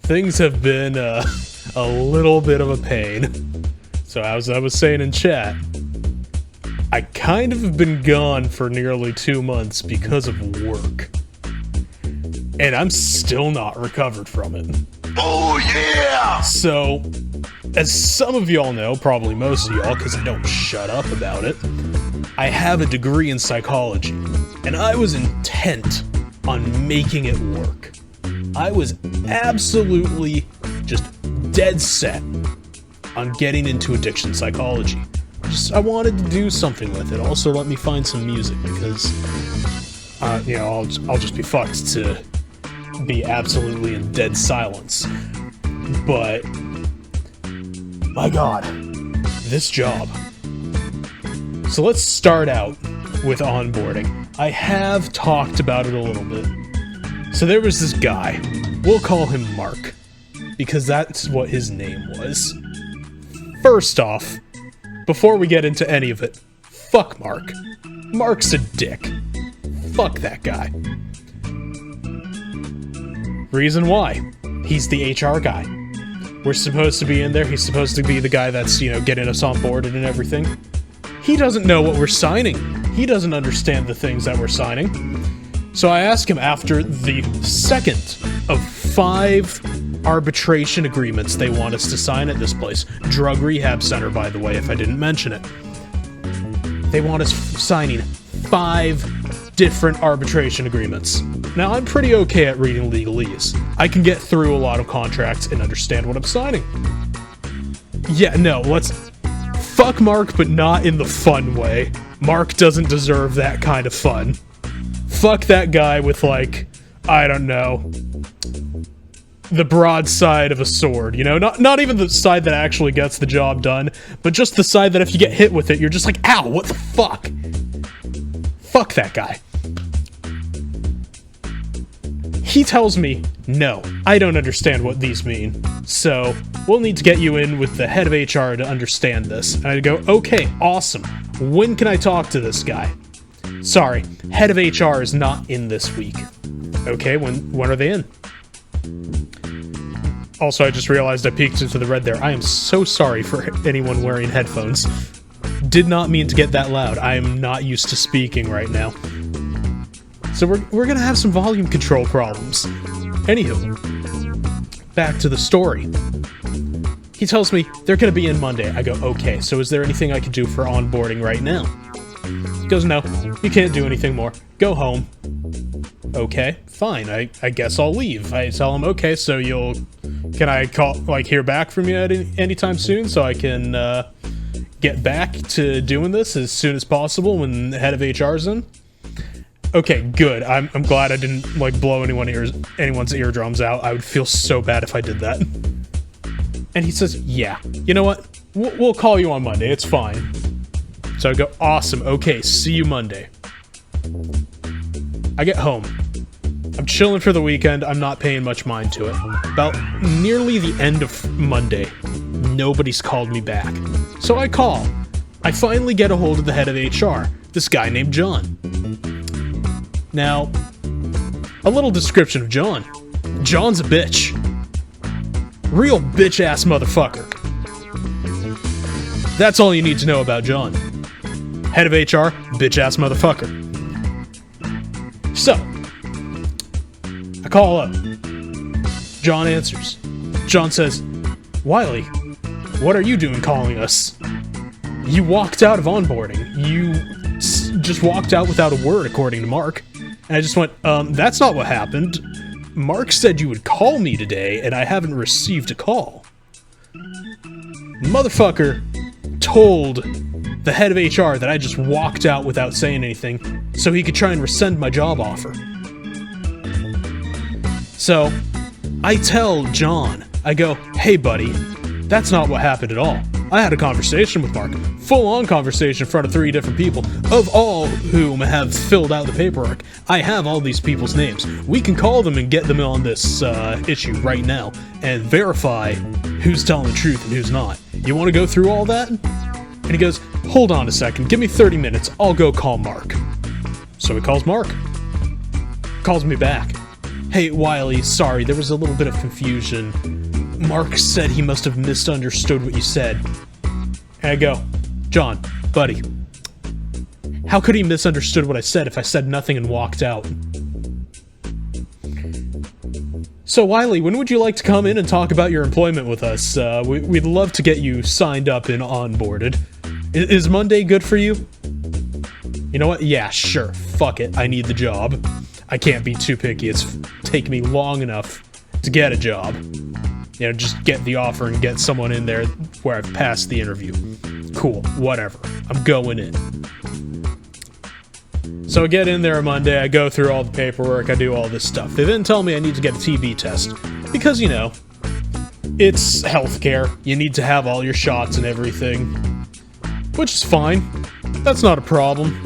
things have been a little bit of a pain. So as I was saying in chat, I kind of have been gone for nearly 2 months because of work. And I'm still not recovered from it. Oh yeah! So, as some of y'all know, probably most of y'all, because I don't shut up about it, I have a degree in psychology, and I was intent on making it work. I was absolutely just dead set on getting into addiction psychology. I wanted to do something with it. Also, let me find some music, because, I'll just be fucked to be absolutely in dead silence. But, my god, this job. So let's start out with onboarding. I have talked about it a little bit. So there was this guy, we'll call him Mark, because that's what his name was. First off, before we get into any of it, fuck Mark. Mark's a dick. Fuck that guy. Reason why? He's the HR guy. We're supposed to be in there, he's supposed to be the guy that's, getting us onboarded and everything. He doesn't know what we're signing. He doesn't understand the things that we're signing. So I asked him after the second of 5 arbitration agreements they want us to sign at this place. Drug rehab center, by the way, if I didn't mention it. They want us signing 5 different arbitration agreements. Now, I'm pretty okay at reading legalese. I can get through a lot of contracts and understand what I'm signing. Yeah, no, let's... Fuck Mark, but not in the fun way. Mark doesn't deserve that kind of fun. Fuck that guy with, I don't know, the broadside of a sword, Not even the side that actually gets the job done, but just the side that if you get hit with it, you're just like, ow, what the fuck? Fuck that guy. He tells me, no, I don't understand what these mean, so we'll need to get you in with the head of HR to understand this. And I go, okay, awesome. When can I talk to this guy? Sorry, head of HR is not in this week. Okay, when are they in? Also, I just realized I peeked into the red there. I am so sorry for anyone wearing headphones. Did not mean to get that loud. I am not used to speaking right now. So we're gonna have some volume control problems. Anywho, back to the story. He tells me they're gonna be in Monday. I go, okay, so is there anything I can do for onboarding right now? He goes, no, you can't do anything more. Go home. Okay, fine, I guess I'll leave. I tell him, okay, so can I hear back from you anytime soon so I can, get back to doing this as soon as possible when the head of HR's in? Okay, good. I'm glad I didn't, blow anyone's eardrums out. I would feel so bad if I did that. And he says, yeah, you know what? We'll call you on Monday, it's fine. So I go, awesome, okay, see you Monday. I get home. I'm chilling for the weekend, I'm not paying much mind to it. About nearly the end of Monday, nobody's called me back. So I call. I finally get a hold of the head of HR, this guy named John. Now, a little description of John. John's a bitch. Real bitch-ass motherfucker. That's all you need to know about John. Head of HR, bitch-ass motherfucker. So, I call up. John answers. John says, Wiley, what are you doing calling us? You walked out of onboarding. You just walked out without a word, according to Mark. And I just went, that's not what happened. Mark said you would call me today, and I haven't received a call. Motherfucker told the head of HR that I just walked out without saying anything, so he could try and rescind my job offer. So, I tell John, I go, hey buddy, that's not what happened at all. I had a conversation with Mark, full-on conversation in front of 3 different people, of all whom have filled out the paperwork. I have all these people's names. We can call them and get them on this issue right now, and verify who's telling the truth and who's not. You want to go through all that? And he goes, hold on a second, give me 30 minutes, I'll go call Mark. So he calls Mark. Calls me back. Hey, Wiley, sorry, there was a little bit of confusion. Mark said he must have misunderstood what you said. And I go, John, buddy, how could he misunderstood what I said if I said nothing and walked out? So, Wiley, when would you like to come in and talk about your employment with us? We'd love to get you signed up and onboarded. Is Monday good for you? You know what? Yeah, sure. Fuck it. I need the job. I can't be too picky. It's taken me long enough to get a job. You know, just get the offer and get someone in there where I've passed the interview. Cool. Whatever. I'm going in. So I get in there on Monday, I go through all the paperwork, I do all this stuff. They then tell me I need to get a TB test. Because, you know, it's healthcare. You need to have all your shots and everything. Which is fine. That's not a problem.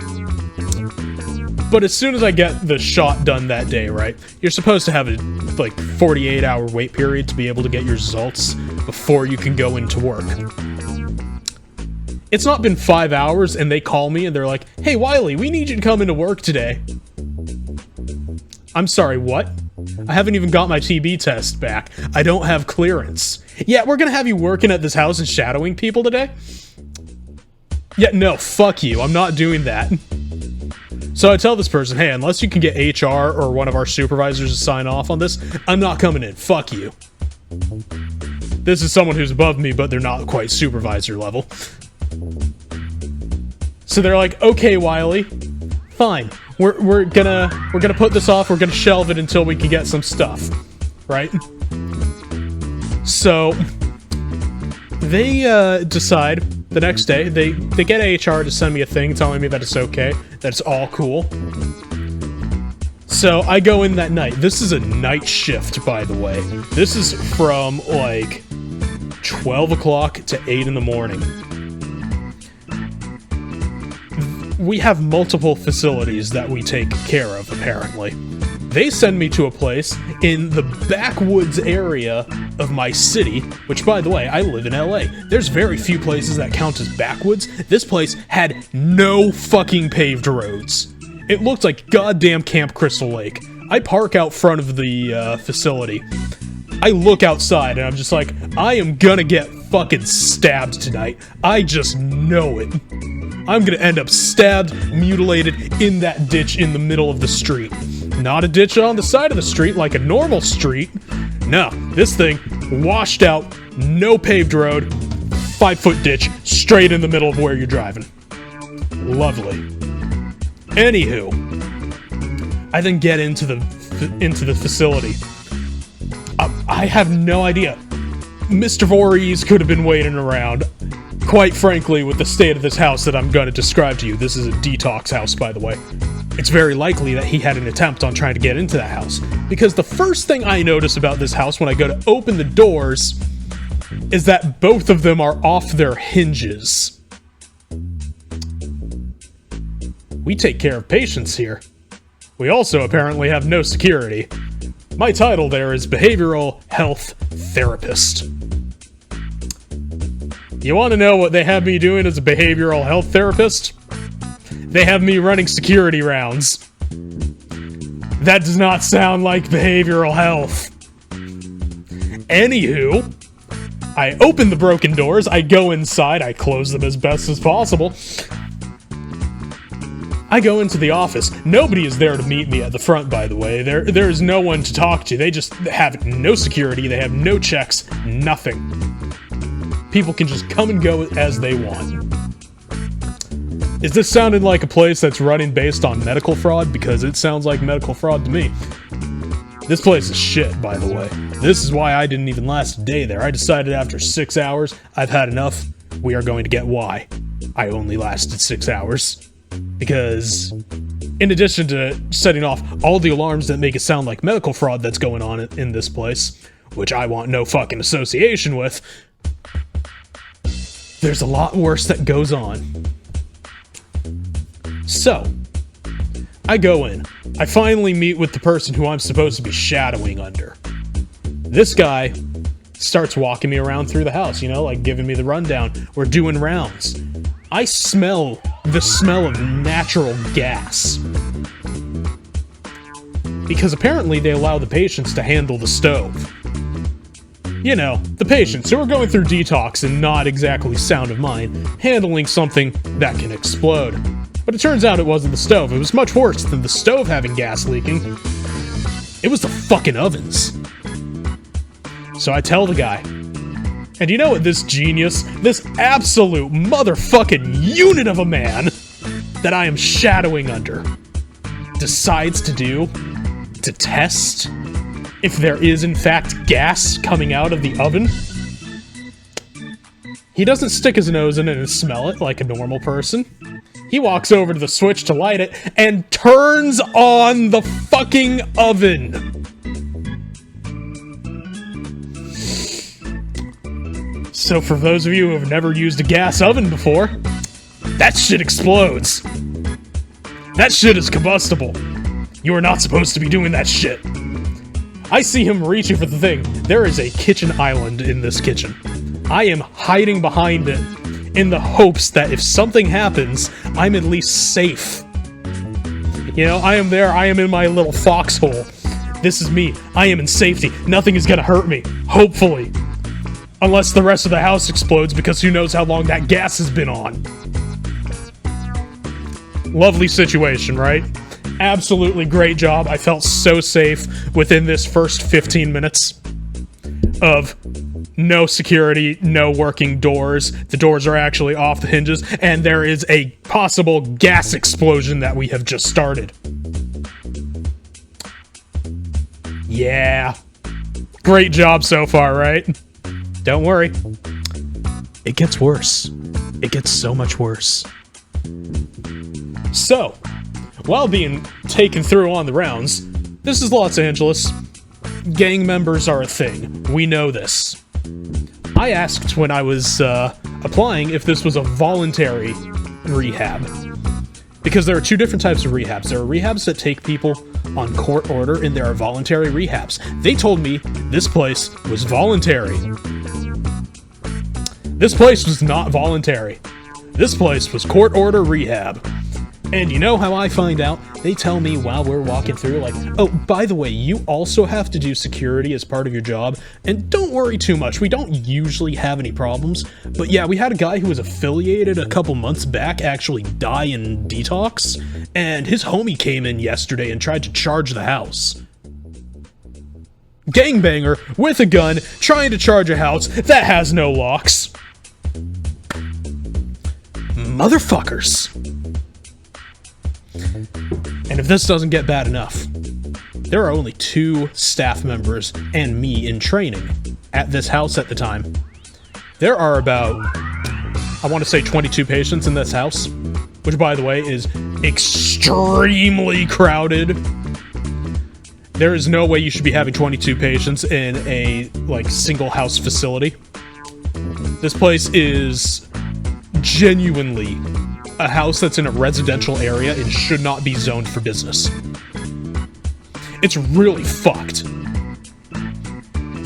But as soon as I get the shot done that day, right, you're supposed to have a, like, 48-hour wait period to be able to get your results before you can go into work. It's not been 5 hours, and they call me, and they're like, hey, Wiley, we need you to come into work today. I'm sorry, what? I haven't even got my TB test back. I don't have clearance. Yeah, we're gonna have you working at this house and shadowing people today? Yeah, no, fuck you. I'm not doing that. So I tell this person, hey, unless you can get HR or one of our supervisors to sign off on this, I'm not coming in. Fuck you. This is someone who's above me, but they're not quite supervisor level. So they're like, okay, Wiley, fine. We're gonna put this off. We're gonna shelve it until we can get some stuff, right? So they decide the next day. They get HR to send me a thing telling me that it's okay, that it's all cool. So I go in that night. This is a night shift, by the way. This is from like 12 o'clock to 8 in the morning. We have multiple facilities that we take care of, apparently. They send me to a place in the backwoods area of my city, which, by the way, I live in LA. There's very few places that count as backwoods. This place had no fucking paved roads. It looked like goddamn Camp Crystal Lake. I park out front of the facility. I look outside and I'm just like, I am gonna get fucking stabbed tonight. I just know it. I'm gonna end up stabbed, mutilated in that ditch in the middle of the street. Not a ditch on the side of the street like a normal street. No, this thing, washed out, no paved road, 5-foot ditch, straight in the middle of where you're driving. Lovely. Anywho, I then get into the facility. I have no idea. Mr. Voorhees could have been waiting around. Quite frankly, with the state of this house that I'm going to describe to you, this is a detox house, by the way. It's very likely that he had an attempt on trying to get into that house. Because the first thing I notice about this house when I go to open the doors is that both of them are off their hinges. We take care of patients here. We also apparently have no security. My title there is Behavioral Health Therapist. You want to know what they have me doing as a behavioral health therapist? They have me running security rounds. That does not sound like behavioral health. Anywho, I open the broken doors, I go inside, I close them as best as possible. I go into the office. Nobody is there to meet me at the front, by the way. There is no one to talk to. They just have no security, they have no checks, nothing. People can just come and go as they want. Is this sounding like a place that's running based on medical fraud? Because it sounds like medical fraud to me. This place is shit, by the way. This is why I didn't even last a day there. I decided after 6 hours, I've had enough. We are going to get why I only lasted 6 hours. Because in addition to setting off all the alarms that make it sound like medical fraud that's going on in this place, which I want no fucking association with, there's a lot worse that goes on. So, I go in. I finally meet with the person who I'm supposed to be shadowing under. This guy starts walking me around through the house, you know, like giving me the rundown. We're doing rounds. I smell the smell of natural gas. because apparently they allow the patients to handle the stove. You know, the patients who are going through detox and not exactly sound of mind, handling something that can explode. But it turns out it wasn't the stove. It was much worse than the stove having gas leaking. It was the fucking ovens. So I tell the guy, and you know what this genius, this absolute motherfucking unit of a man that I am shadowing under, decides to do? To test if there is in fact gas coming out of the oven? He doesn't stick his nose in it and smell it like a normal person. He walks over to the switch to light it and turns on the fucking oven. So for those of you who have never used a gas oven before, that shit explodes. That shit is combustible. You are not supposed to be doing that shit. I see him reaching for the thing. There is a kitchen island in this kitchen. I am hiding behind it in the hopes that if something happens, I'm at least safe. You know, I am there, I am in my little foxhole. This is me. I am in safety. Nothing is gonna hurt me. Hopefully. Unless the rest of the house explodes, because who knows how long that gas has been on. Lovely situation, right? Absolutely great job. I felt so safe within this first 15 minutes of no security, no working doors. The doors are actually off the hinges, and there is a possible gas explosion that we have just started. Yeah. Great job so far, right? Don't worry. It gets worse. It gets so much worse. So, while being taken through on the rounds, this is Los Angeles. Gang members are a thing. We know this. I asked when I was applying if this was a voluntary rehab. Because there are two different types of rehabs. There are rehabs that take people on court order, and there are voluntary rehabs. They told me this place was voluntary. This place was not voluntary. This place was court order rehab. And you know how I find out? They tell me while we're walking through, like, oh, by the way, you also have to do security as part of your job, and don't worry too much, we don't usually have any problems, but yeah, we had a guy who was affiliated a couple months back actually die in detox, and his homie came in yesterday and tried to charge the house. Gangbanger with a gun trying to charge a house that has no locks. Motherfuckers. And if this doesn't get bad enough, there are only 2 staff members and me in training at this house at the time. There are about, I want to say 22 patients in this house, which by the way is extremely crowded. There is no way you should be having 22 patients in a, like, single house facility. This place is genuinely a house that's in a residential area and should not be zoned for business. It's really fucked.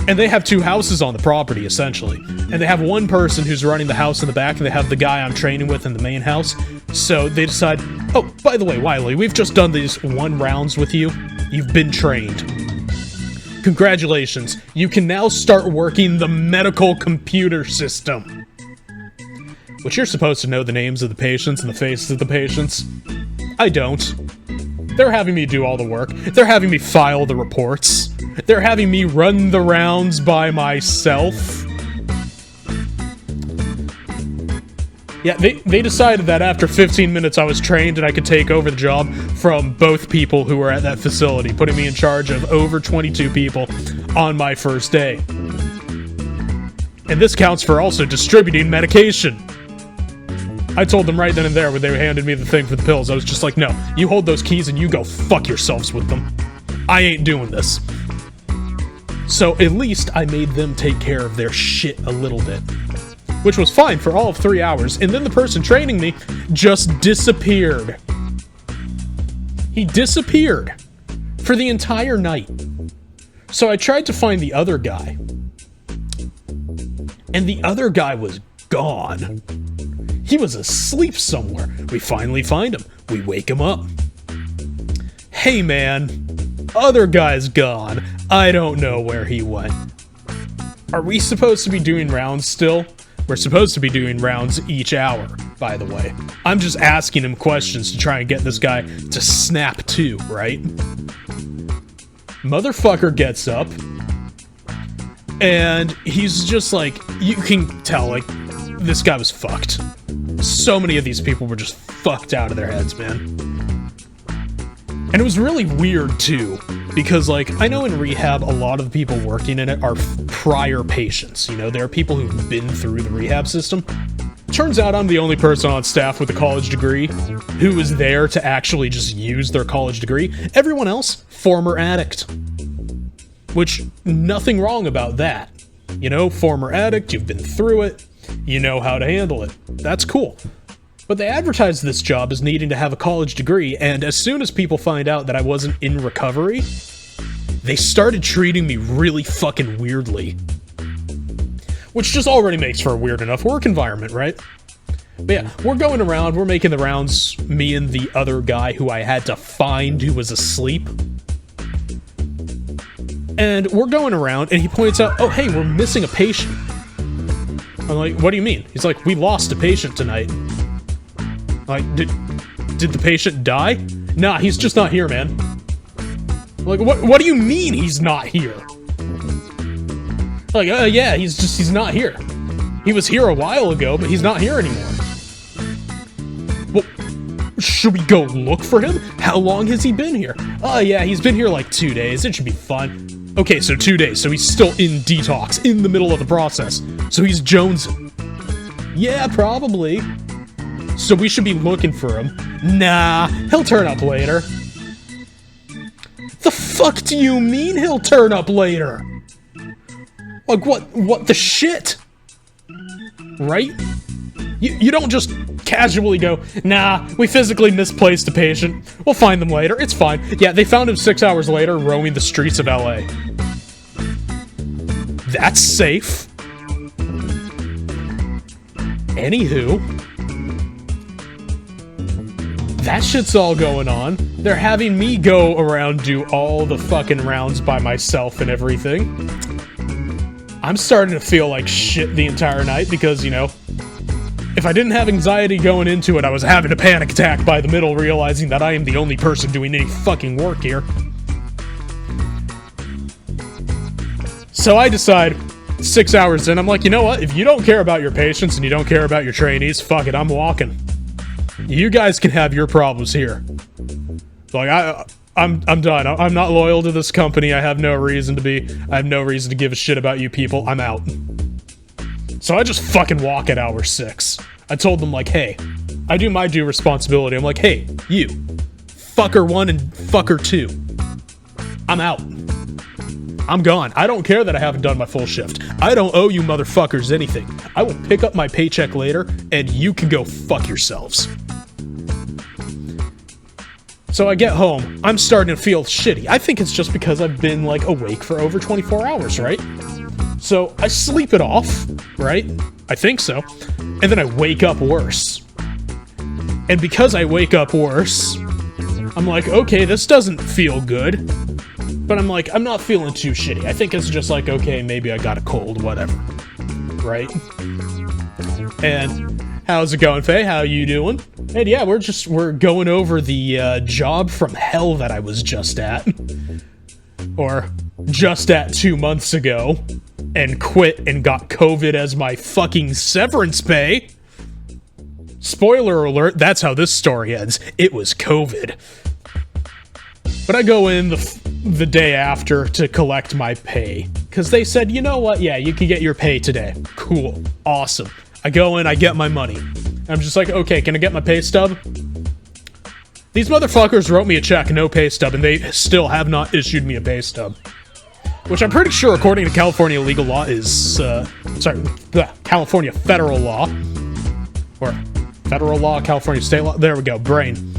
And they have 2 houses on the property, essentially. And they have one person who's running the house in the back, and they have the guy I'm training with in the main house. So they decide, oh, by the way, Wiley, we've just done these 1 rounds with you. You've been trained. Congratulations. You can now start working the medical computer system. Which you're supposed to know the names of the patients and the faces of the patients. I don't. They're having me do all the work. They're having me file the reports. They're having me run the rounds by myself. Yeah, they decided that after 15 minutes I was trained and I could take over the job from both people who were at that facility, putting me in charge of over 22 people on my first day. And this counts for also distributing medication. I told them right then and there when they handed me the thing for the pills, I was just like, no, you hold those keys and you go fuck yourselves with them. I ain't doing this. So at least I made them take care of their shit a little bit. Which was fine for all of 3 hours, and then the person training me just disappeared. He disappeared for the entire night. So I tried to find the other guy. And the other guy was gone. He was asleep somewhere. We finally find him. We wake him up. Hey, man. other guy's gone. I don't know where he went. Are we supposed to be doing rounds still? We're supposed to be doing rounds each hour, by the way. I'm just asking him questions to try and get this guy to snap to, right? Motherfucker gets up, and he's just like, you can tell, like, this guy was fucked. So many of these people were just fucked out of their heads, man. And it was really weird, too, because, like, I know in rehab, a lot of the people working in it are prior patients. You know, there are people who've been through the rehab system. Turns out I'm the only person on staff with a college degree who was there to actually just use their college degree. Everyone else, former addict. Which, nothing wrong about that. You know, former addict, you've been through it, you know how to handle it. That's cool. But they advertised this job as needing to have a college degree, and as soon as people find out that I wasn't in recovery, they started treating me really fucking weirdly. Which just already makes for a weird enough work environment, right? But yeah, we're going around, we're making the rounds, me and the other guy who I had to find who was asleep. And we're going around, and he points out, oh, hey, we're missing a patient. I'm like, what do you mean? He's like, we lost a patient tonight. I'm like, did the patient die? Nah, he's just not here, man. I'm like, what do you mean he's not here? Like, yeah, he's not here. He was here a while ago, but he's not here anymore. Well, should we go look for him? How long has he been here? Yeah, he's been here like 2 days. It should be fun. Okay, so 2 days, so he's still in detox, in the middle of the process. So he's jonesing. Yeah, probably. So we should be looking for him. Nah, he'll turn up later. The fuck do you mean he'll turn up later? Like, what the shit? Right? You don't just casually go, nah, we physically misplaced a patient. We'll find them later, it's fine. Yeah, they found him 6 hours later roaming the streets of LA. That's safe. Anywho, that shit's all going on. They're having me go around do all the fucking rounds by myself and everything. I'm starting to feel like shit the entire night because, you know, if I didn't have anxiety going into it, I was having a panic attack by the middle, realizing that I am the only person doing any fucking work here. So I decide, 6 hours in, I'm like, you know what? If you don't care about your patients and you don't care about your trainees, fuck it, I'm walking. You guys can have your problems here. Like, I'm done. I'm not loyal to this company. I have no reason to be. I have no reason to give a shit about you people. I'm out. So I just fucking walk at hour 6. I told them, like, hey, I do my due responsibility. I'm like, hey, you, fucker 1 and fucker 2. I'm out. I'm gone. I don't care that I haven't done my full shift. I don't owe you motherfuckers anything. I will pick up my paycheck later, and you can go fuck yourselves. So I get home, I'm starting to feel shitty. I think it's just because I've been, like, awake for over 24 hours, right? So I sleep it off, right? I think so. And then I wake up worse. And because I wake up worse, I'm like, okay, this doesn't feel good. But I'm like, I'm not feeling too shitty. I think it's just like, okay, maybe I got a cold, whatever. Right? And how's it going, Faye? How you doing? And yeah, we're going over the job from hell that I was just at. Or just at 2 months ago. And quit and got COVID as my fucking severance pay. Spoiler alert, that's how this story ends. It was COVID. But I go in the day after to collect my pay. Because they said, you know what? Yeah, you can get your pay today. Cool. Awesome. I go in, I get my money. I'm just like, okay, can I get my pay stub? These motherfuckers wrote me a check, no pay stub, and they still have not issued me a pay stub. Which I'm pretty sure, according to California legal law, is, California federal law. Or federal law, California state law. There we go, brain.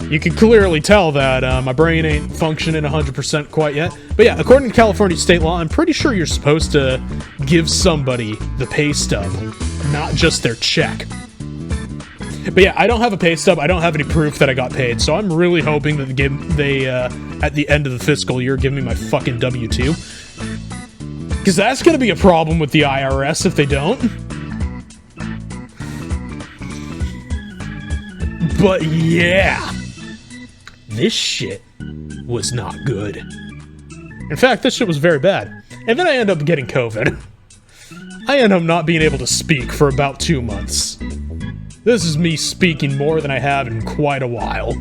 You can clearly tell that my brain ain't functioning 100% quite yet. But yeah, according to California state law, I'm pretty sure you're supposed to give somebody the pay stub, not just their check. But yeah, I don't have a pay stub. I don't have any proof that I got paid. So I'm really hoping that they at the end of the fiscal year, give me my fucking W-2. Because that's going to be a problem with the IRS if they don't. But yeah, this shit was not good. In fact, this shit was very bad. And then I end up getting COVID. I end up not being able to speak for about 2 months. This is me speaking more than I have in quite a while.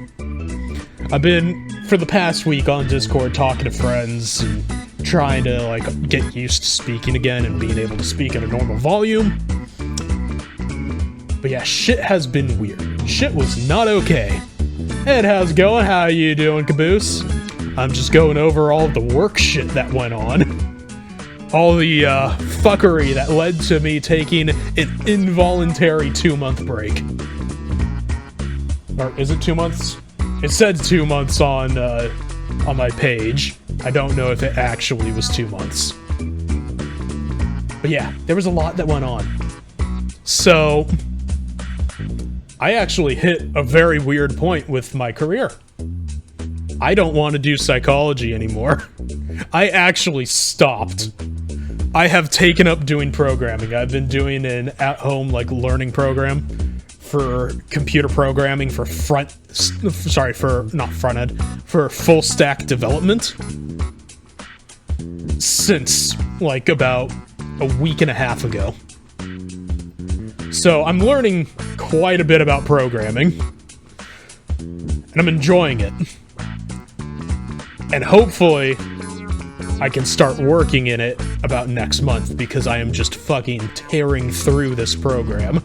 I've been, for the past week, on Discord talking to friends and trying to, like, get used to speaking again and being able to speak at a normal volume. But yeah, shit has been weird. Shit was not okay. Hey, how's it going? How you doing, Caboose? I'm just going over all the work shit that went on. All the fuckery that led to me taking an involuntary 2-month break. Or is it 2 months? It said 2 months on my page. I don't know if it actually was 2 months. But yeah, there was a lot that went on. So I actually hit a very weird point with my career. I don't want to do psychology anymore. I actually stopped. I have taken up doing programming. I've been doing an at-home, like, learning program for computer programming for for full stack development since, like, about a week and a half ago. So I'm learning quite a bit about programming, and I'm enjoying it. And hopefully I can start working in it about next month, because I am just fucking tearing through this program.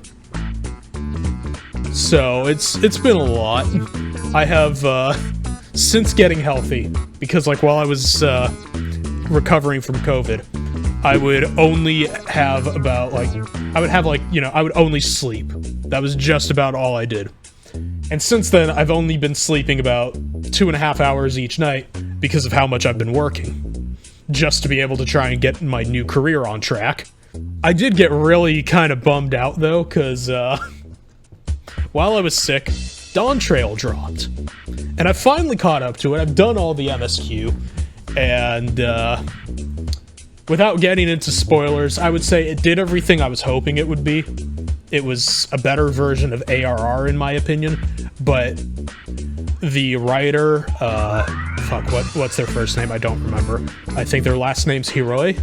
So it's been a lot. I have since getting healthy, because, like, while I was recovering from COVID, I would only have about, like, I would only sleep. That was just about all I did. And since then, I've only been sleeping about 2.5 hours each night because of how much I've been working, just to be able to try and get my new career on track. I did get really kind of bummed out, though, because while I was sick, Dawntrail dropped. And I finally caught up to it. I've done all the MSQ, and without getting into spoilers, I would say it did everything I was hoping it would be. It was a better version of ARR, in my opinion, but the writer, what's their first name? I don't remember. I think their last name's Hiroi.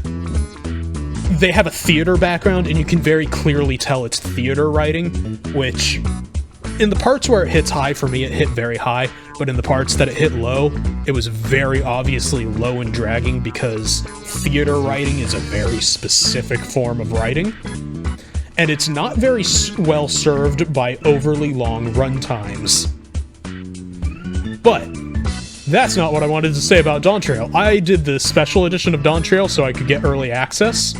They have a theater background, and you can very clearly tell it's theater writing, which, in the parts where it hits high, for me, it hit very high, but in the parts that it hit low, it was very obviously low and dragging, because theater writing is a very specific form of writing, and it's not very well served by overly long runtimes. But that's not what I wanted to say about Dawntrail. I did the special edition of Dawntrail so I could get early access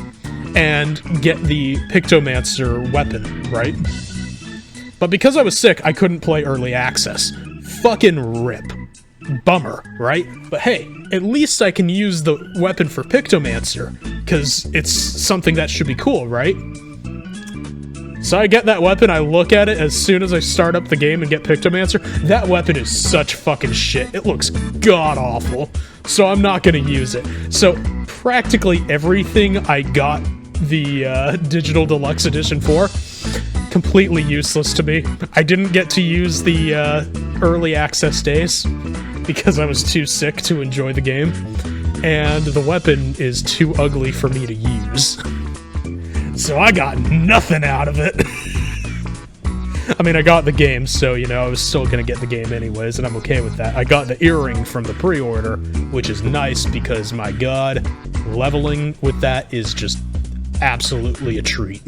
and get the Pictomancer weapon, right? But because I was sick, I couldn't play early access. Fucking rip. Bummer, right? But hey, at least I can use the weapon for Pictomancer, because it's something that should be cool, right? So I get that weapon, I look at it as soon as I start up the game and get Pictomancer. That weapon is such fucking shit. It looks god-awful. So I'm not gonna use it. So practically everything I got the Digital Deluxe Edition for, completely useless to me. I didn't get to use the early access days because I was too sick to enjoy the game. And the weapon is too ugly for me to use. So I got nothing out of it. I mean, I got the game, so, you know, I was still gonna get the game anyways, and I'm okay with that. I got the earring from the pre-order, which is nice because, my god, leveling with that is just absolutely a treat.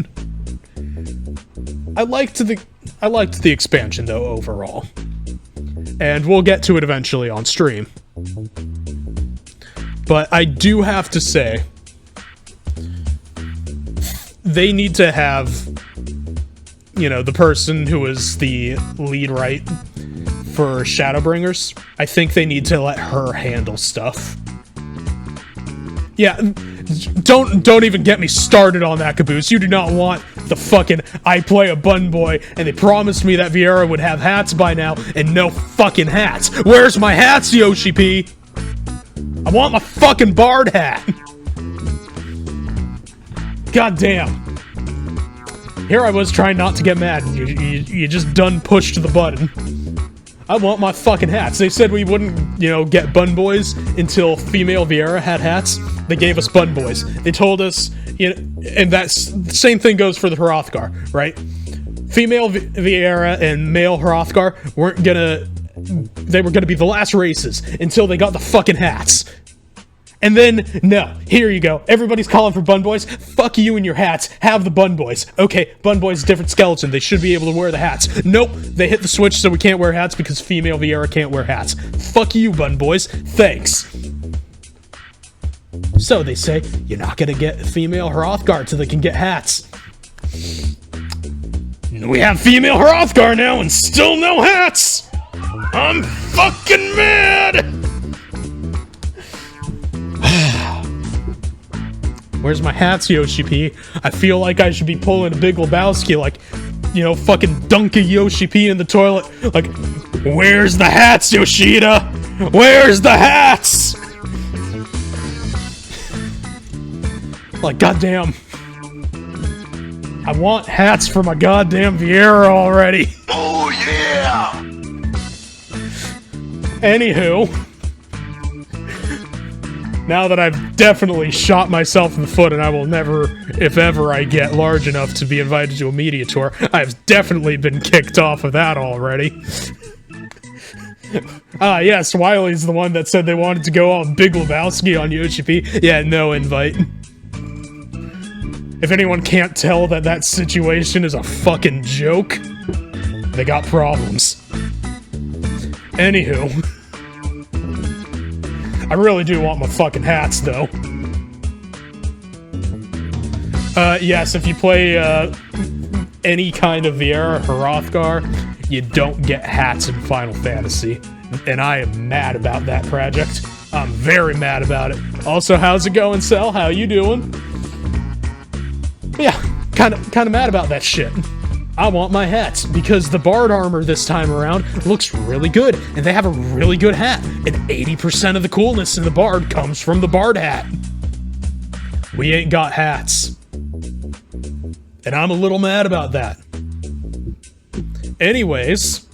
I liked the expansion, though, overall. And we'll get to it eventually on stream. But I do have to say, they need to have, you know, the person who is the lead right for Shadowbringers, I think they need to let her handle stuff. Yeah, don't even get me started on that, Caboose. You do not want the fucking I play a bun boy, and they promised me that Vieira would have hats by now, and no fucking hats. Where's my hats, Yoshi-P? I want my fucking bard hat. God damn. Here I was trying not to get mad. You just done pushed the button. I want my fucking hats. They said we wouldn't, get bun boys until female Vieira had hats. They gave us bun boys. They told us, and that's the same thing goes for the Hrothgar, right? Female Vieira and male Hrothgar they were gonna be the last races until they got the fucking hats. And then, no, here you go. Everybody's calling for bun boys. Fuck you and your hats. Have the bun boys. Okay, bun boys, different skeleton. They should be able to wear the hats. Nope, they hit the switch so we can't wear hats because female Vieira can't wear hats. Fuck you, bun boys. Thanks. So they say, you're not gonna get female Hrothgar till they can get hats. We have female Hrothgar now and still no hats! I'm fucking mad! Where's my hats, Yoshi-P? I feel like I should be pulling a Big Lebowski, like, fucking dunking Yoshi-P in the toilet. Like, where's the hats, Yoshida? Where's the hats? Like, goddamn. I want hats for my goddamn Vieira already. Oh yeah! Anywho. Now that I've definitely shot myself in the foot and I will never, if ever I get large enough to be invited to a media tour, I've definitely been kicked off of that already. Yes, Wiley's the one that said they wanted to go all Big Lebowski on Yoshi-P. Yeah, no invite. If anyone can't tell that that situation is a fucking joke, they got problems. Anywho. I really do want my fucking hats, though. Yes, if you play, any kind of Vieira Hrothgar, you don't get hats in Final Fantasy. And I am mad about that project. I'm very mad about it. Also, how's it going, Cell? How you doing? Yeah, kinda mad about that shit. I want my hats, because the Bard armor this time around looks really good, and they have a really good hat, and 80% of the coolness in the Bard comes from the Bard hat. We ain't got hats. And I'm a little mad about that. Anyways,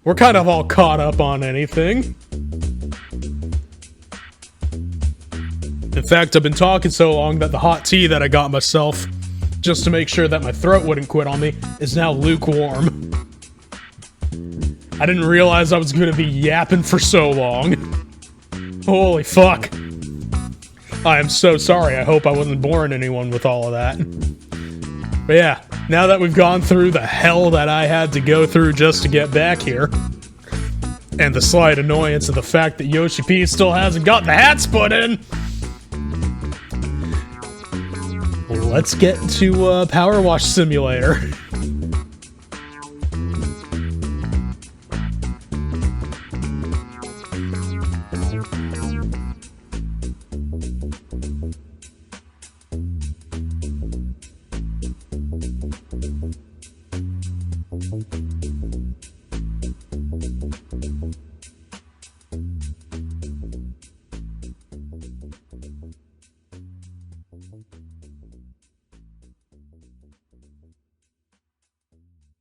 we're kind of all caught up on anything. In fact, I've been talking so long that the hot tea that I got myself just to make sure that my throat wouldn't quit on me, is now lukewarm. I didn't realize I was gonna be yapping for so long. Holy fuck. I am so sorry, I hope I wasn't boring anyone with all of that. But yeah, now that we've gone through the hell that I had to go through just to get back here, and the slight annoyance of the fact that Yoshi-P still hasn't got the hats put in, let's get to Power Wash Simulator.